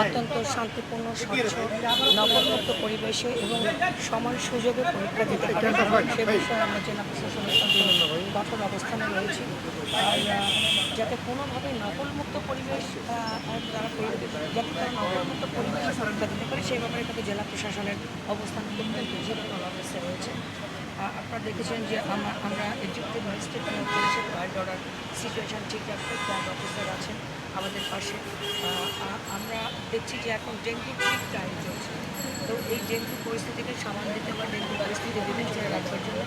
অত্যন্ত শান্তিপূর্ণ, স্বচ্ছ, নগরমুক্ত পরিবেশে এবং সমান সুযোগে পরীক্ষা দিতে পারে সে বিষয়ে আমরা জেলা প্রশাসনের সাথে কঠোর অবস্থানে রয়েছি। আর যাতে কোনোভাবে নকলমুক্ত পরিবেশ যাতে তারা নকলমুক্ত পরিবেশে পরীক্ষা দিতে পারে সেই ব্যাপারে কিন্তু জেলা প্রশাসনের অবস্থান খুব ভিজিবল অফিসে রয়েছে। আপনারা দেখেছেন যে আমরা এক্সিকিউটিভ ম্যাজিস্ট্রেট করেছে ওয়াইল্ড অর্ডার সিচুয়েশন ঠিক রাখতে ক্যাম্প অফিসার আছেন আমাদের পাশে। আমরা দেখছি যে এখন ডেঙ্গু ঠিক টাইম চলছে, তো এই ডেঙ্গু পরিস্থিতিকে সামাল দিতে বা ডেঙ্গু পরিস্থিতি বিবেচনায় রাখবার জন্য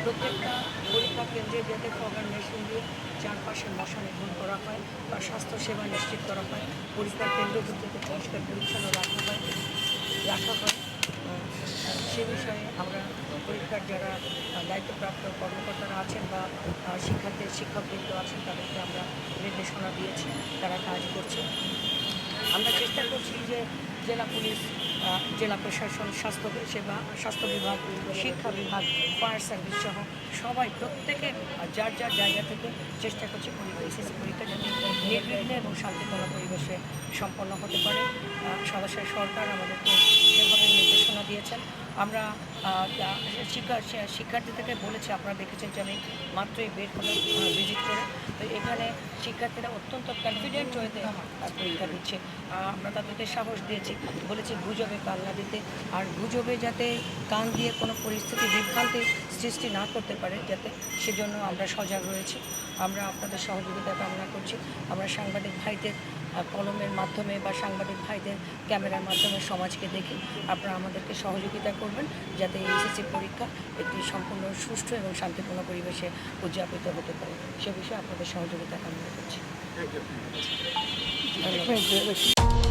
প্রত্যেকটা পরীক্ষা কেন্দ্রে যাতে ফগার মেশিন দিয়ে চারপাশে মশা নিধন করা হয় বা স্বাস্থ্যসেবা নিশ্চিত করা হয়, পরীক্ষার কেন্দ্রগুলোকে পরিষ্কার পরিচ্ছন্ন রাখা হয়। সে বিষয়ে আমরা পরীক্ষার যারা দায়িত্বপ্রাপ্ত কর্মকর্তারা আছেন বা শিক্ষকবৃন্দ আছেন তাদেরকে আমরা নির্দেশনা দিয়েছি, তারা কাজ করছে। আমরা চেষ্টা করছি যে জেলা পুলিশ, জেলা প্রশাসন, স্বাস্থ্য বিভাগ, শিক্ষা বিভাগ, ফায়ার সার্ভিস সহ সবাই প্রত্যেকে যার জায়গা থেকে চেষ্টা করছে এসএসসি পরীক্ষা যাতে নির্বিঘ্নে এবং শান্তিপূর্ণ পরিবেশে সম্পন্ন হতে পারে। সরাসরি সরকার আমাদেরকে সেভাবে নির্দেশনা দিয়েছেন। আমরা শিক্ষার্থী থেকে বলেছি, আপনারা দেখেছেন যে আমি মাত্রই বের হলাম ভিজিট করে, তো এখানে শিক্ষার্থীরা অত্যন্ত কনফিডেন্ট হয়েতে পরীক্ষা দিচ্ছে। আমরা তাদেরকে সাহস দিয়েছি, বলেছি গুজবে কান না দিতে, আর গুজবে যাতে কান দিয়ে কোনো পরিস্থিতি বিভ্রান্তি সৃষ্টি না করতে পারে যাতে, সেজন্য আমরা সজাগ রয়েছি। আমরা আপনাদের সহযোগিতা কামনা করছি। আমরা সাংবাদিক ভাইদের কলমের মাধ্যমে বা সাংবাদিক ভাইদের ক্যামেরার মাধ্যমে সমাজকে দেখে আপনারা আমাদেরকে সহযোগিতা করবেন যাতে এই এসএসসি পরীক্ষা একটি সম্পূর্ণ সুষ্ঠু এবং শান্তিপূর্ণ পরিবেশে উদযাপিত হতে পারে। সে বিষয়ে আপনাদের সহযোগিতা কামনা করছি। ধন্যবাদ।